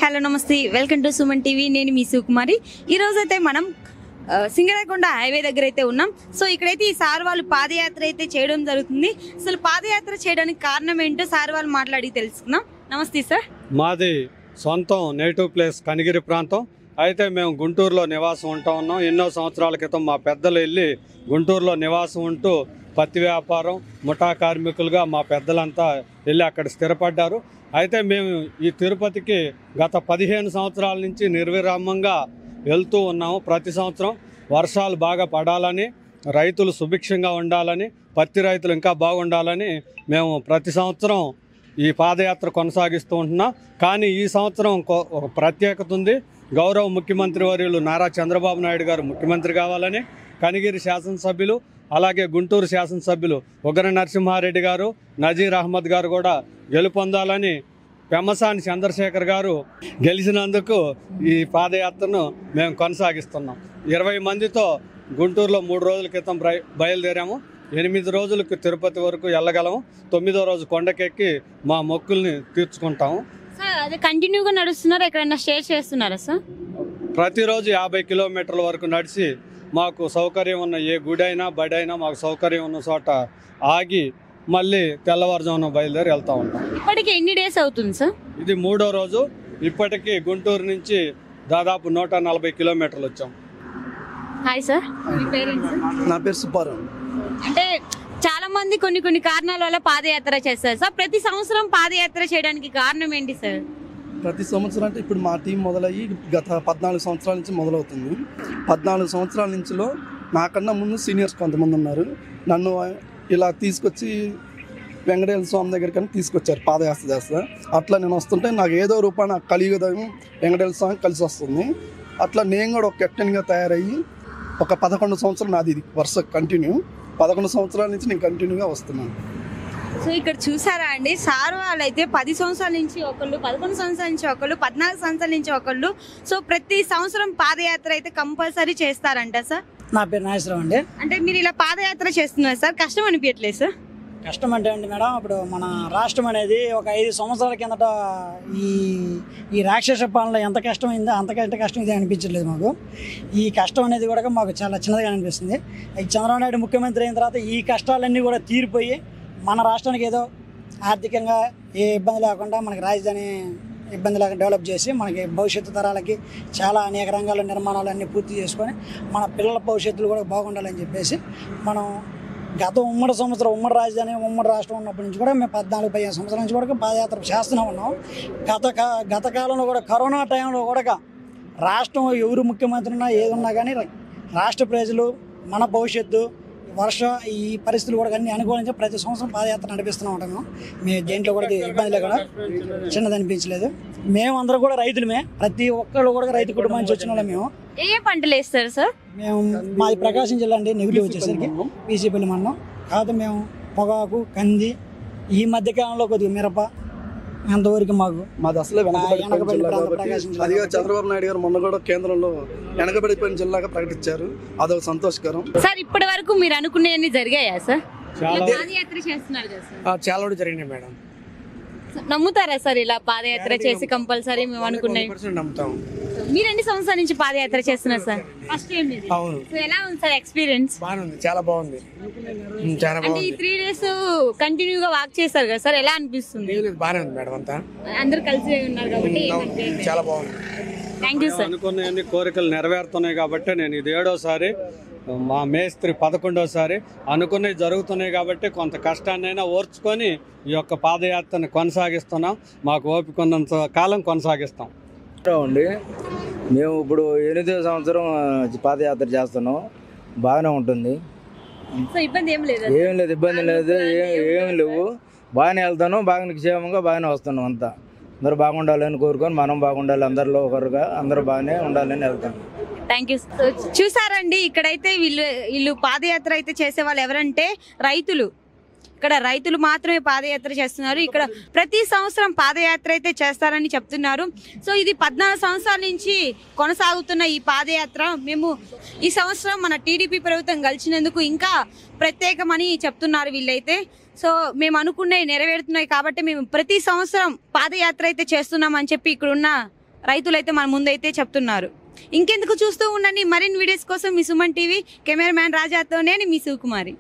Hello నమస్తే, welcome to Suman TV. నేను మీ సుకుమారి. ఈ రోజైతే మనం సింగరాయకొండ హైవే దగ్గర అయితే ఉన్నాం. సో ఇక్కడైతే ఈ సార్ వాళ్ళు పాదయాత్ర అయితే చేయడం జరుగుతుంది. అసలు పాదయాత్ర చేయడానికి కారణం ఏంటో సార్ వాళ్ళు మాట్లాడి తెలుసుకుందాం. నమస్తే సార్. మాది సొంతం నేటివ్ ప్లేస్ కనిగిరి ప్రాంతం. అయితే మేము గుంటూరులో నివాసం ఉంటా ఉన్నాం. ఎన్నో సంవత్సరాల క్రితం మా పెద్దలు వెళ్ళి గుంటూరులో నివాసం ఉంటూ పత్తి వ్యాపారం ముఠా కార్మికులుగా మా పెద్దలంతా వెళ్ళి అక్కడ స్థిరపడ్డారు. అయితే మేము ఈ తిరుపతికి గత 15 సంవత్సరాల నుంచి నిర్విరామంగా వెళ్తూ ఉన్నాము. ప్రతి సంవత్సరం వర్షాలు బాగా పడాలని, రైతులు సుభిక్షంగా ఉండాలని, పత్తి రైతులు ఇంకా బాగుండాలని మేము ప్రతి సంవత్సరం ఈ పాదయాత్ర కొనసాగిస్తూ ఉంటున్నాం. కానీ ఈ సంవత్సరం ఒక ప్రత్యేకత ఉంది. గౌరవ ముఖ్యమంత్రి వర్యులు నారా చంద్రబాబు నాయుడు గారు ముఖ్యమంత్రి కావాలని, కనిగిరి శాసనసభ్యులు అలాగే గుంటూరు శాసనసభ్యులు ఉగ్ర నరసింహారెడ్డి గారు, నజీర్ అహ్మద్ గారు కూడా గెలుపొందాలని, పెమ్మసాని చంద్రశేఖర్ గారు గెలిచినందుకు ఈ పాదయాత్రను మేము కొనసాగిస్తున్నాం. 20 మందితో గుంటూరులో 3 రోజుల క్రితం బయలుదేరాము. 8 రోజులకు తిరుపతి వరకు వెళ్ళగలము. 9వ రోజు కొండకెక్కి మా మొక్కుల్ని తీర్చుకుంటాము. సార్ అది కంటిన్యూగా నడుస్తున్నారా, ఎక్కడైనా స్టే చేస్తున్నారా సార్? ప్రతిరోజు 50 కిలోమీటర్ల వరకు నడిచి మాకు సౌకర్యం ఉన్న ఏ గుడి అయినా బడి అయినా మాకు సౌకర్యం ఉన్న చోట ఆగి మళ్ళీ తెల్లవారుజామున బయలుదేరి వెళ్తూ ఉంటాం. ఇప్పటికి ఎన్ని డేస్ అవుతుంది సార్? ఇది 3వ రోజు. ఇప్పటికీ గుంటూరు నుంచి దాదాపు 140 కిలోమీటర్లు వచ్చాం. హాయ్ సార్, మీ పేరెంట్స్? నా పేరు సుబ్బారావు. అంటే చాలా మంది కొన్ని కారణాల వల్ల పాదయాత్ర చేస్తారు సార్. ప్రతి సంవత్సరం పాదయాత్ర చేయడానికి కారణం ఏంటి సార్? ప్రతి సంవత్సరం అంటే ఇప్పుడు మా టీం మొదలయ్యి గత 14 సంవత్సరాల నుంచి మొదలవుతుంది. 14 సంవత్సరాల నుంచిలో నాకన్నా ముందు సీనియర్స్ కొంతమంది ఉన్నారు. నన్ను ఇలా తీసుకొచ్చి వెంకటేశ్వర స్వామి దగ్గరికి తీసుకొచ్చారు పాదయాత్ర చేస్తా. అట్లా నేను వస్తుంటే నాకు ఏదో రూపాన కలియుగదయం వెంకటేశ్వర స్వామి కలిసి వస్తుంది. అట్లా నేను కూడా ఒక కెప్టెన్గా తయారయ్యి ఒక 11 సంవత్సరాలు నాది ఇది వరుస కంటిన్యూ. 11 సంవత్సరాల నుంచి నేను కంటిన్యూగా వస్తున్నాను. సో ఇక్కడ చూసారా అండి, సార్ వాళ్ళు అయితే 10 సంవత్సరాల నుంచి ఒకళ్ళు, 11 సంవత్సరాల నుంచి ఒకళ్ళు, 14 సంవత్సరాల నుంచి ఒకళ్ళు. సో ప్రతి సంవత్సరం పాదయాత్ర అయితే కంపల్సరీ చేస్తారంట సార్. నా పేరు నాగేశ్వరరావు అండి. అంటే మీరు ఇలా పాదయాత్ర చేస్తున్నారు సార్, కష్టం అనిపించట్లేదు సార్? కష్టం అంటే అండి మేడం, ఇప్పుడు మన రాష్ట్రం అనేది ఒక 5 సంవత్సరాల కిందట ఈ రాక్షస పాలన ఎంత కష్టమైందో అంతకంటే కష్టం ఇది అనిపించలేదు మాకు. ఈ కష్టం అనేది కూడా మాకు చాలా చిన్నదిగా అనిపిస్తుంది. ఈ చంద్రబాబు నాయుడు ముఖ్యమంత్రి అయిన తర్వాత ఈ కష్టాలన్నీ కూడా తీరిపోయి మన రాష్ట్రానికి ఏదో ఆర్థికంగా ఏ ఇబ్బంది లేకుండా మనకి రాజధాని ఇబ్బంది లేకుండా డెవలప్ చేసి మనకి భవిష్యత్తు తరాలకి చాలా అనేక రంగాల నిర్మాణాలు అన్నీ పూర్తి చేసుకొని మన పిల్లల భవిష్యత్తులు కూడా బాగుండాలని చెప్పేసి మనం గత ఉమ్మడి రాజధాని ఉమ్మడి రాష్ట్రం ఉన్నప్పటి నుంచి కూడా మేము 14-15 సంవత్సరాల నుంచి కూడా పాదయాత్ర చేస్తూనే ఉన్నాం. గత కాలంలో కూడా కరోనా టైంలో కూడా రాష్ట్రం ఎవరు ముఖ్యమంత్రి ఉన్నా ఏది ఉన్నా కానీ రాష్ట్ర ప్రజలు మన భవిష్యత్తు ఈ పరిస్థితులు కూడా అన్ని అనుకూలించి ప్రతి సంవత్సరం పాదయాత్ర నడిపిస్తూనే ఉంటాము. మేము దేంట్లో కూడా ఇబ్బంది లేకుండా చిన్నది అనిపించలేదు. మేమందరం కూడా రైతులమే, ప్రతి ఒక్కళ్ళు కూడా రైతు కుటుంబం నుంచి వచ్చిన వాళ్ళం. మేము ఏ పంటలు వేస్తారు సార్? మేము మాది ప్రకాశం జిల్లా అండి. నెగిటివ్ వచ్చేసరికి పీసీపల్లి మండలం. కాదు మేము పొగాకు, కంది, ఈ మధ్యకాలంలో కొద్దిగా మిరప, అంతవరకు మాది అసలే వెనకబడిపోయిన జిల్లా కాబట్టి అదిగా చంద్రబాబు నాయుడు గారు మొన్న కూడా కేంద్రంలో వెనకబడిపోయిన జిల్లాగా ప్రకటించారు. అదొక సంతోషకరం. సార్ ఇప్పటి వరకు మీరు అనుకునేవన్నీ జరిగాయా సార్? పాదయాత్ర చేస్తున్నారు కదా సార్? చాలా కూడా జరిగినాయి మేడం. నమ్ముతారా సార్ ఇలా పాదయాత్ర చేసి కంపల్సరీ మేము అనుకున్నాయి? నమ్ముతాం. మీరు ఎన్ని సంవత్సరాల నుంచి పాదయాత్ర చేస్తున్నారు సార్? First time. అవును. ఎలా ఉంది సార్ ఎక్స్పీరియన్స్? బాగుంది, చాలా బాగుంది. చాలా అంటే ఈ 3 days కంటిన్యూగా వాక్ చేస్తారు కదా సార్, ఎలా అనిపిస్తుంది? బాగానే ఉంది మేడం. అంతా అందరూ కలిసి ఉన్నారు కాబట్టి చాలా బాగుంది. Thank you sir. అనుకున్న కోరికలు నెరవేరుతున్నాయి కాబట్టి నేను ఇది 7వసారి, మా మేస్త్రి 11వసారి. అనుకున్నవి జరుగుతున్నాయి కాబట్టి కొంత కష్టాన్నైనా ఓర్చుకొని ఈ యొక్క పాదయాత్రను కొనసాగిస్తున్నాం. మాకు ఓపిక ఉన్నంత కాలం కొనసాగిస్తాం అండి. మేము ఇప్పుడు 8వ సంవత్సరం పాదయాత్ర చేస్తున్నాం. బాగానే ఉంటుంది, ఇబ్బంది ఏం లేదు, ఇబ్బంది లేదు, ఏమి లేవు. బాగానే వెళ్తాను, బాగానే క్షేమంగా బాగానే వస్తున్నాం. అంతా అందరూ బాగుండాలని కోరుకొని మనం బాగుండాలి, అందరిలో ఒకరుగా అందరూ బాగానే ఉండాలని వెళ్తాం. Thank you. చూసారండి, ఇక్కడైతే వీళ్ళు పాదయాత్ర అయితే చేసే వాళ్ళు ఎవరంటే రైతులు. ఇక్కడ రైతులు మాత్రమే పాదయాత్ర చేస్తున్నారు. ఇక్కడ ప్రతి సంవత్సరం పాదయాత్ర అయితే చేస్తారని చెప్తున్నారు. సో ఇది 14 సంవత్సరాల నుంచి కొనసాగుతున్న ఈ పాదయాత్ర మేము ఈ సంవత్సరం మన టీడీపీ ప్రభుత్వం గెలిచినందుకు ఇంకా ప్రత్యేకమని చెప్తున్నారు వీళ్ళైతే. సో మేము అనుకున్నవి నెరవేరుతున్నాయి కాబట్టి మేము ప్రతి సంవత్సరం పాదయాత్ర అయితే చేస్తున్నామని చెప్పి ఇక్కడున్న రైతులైతే మన ముందైతే చెప్తున్నారు. ఇంకెందుకు చూస్తూ ఉండండి మరిన్ని వీడియోస్ కోసం మీ సుమన్ టీవీ. కెమెరామ్యాన్ రాజాతో నేను మీ సుకుమారి.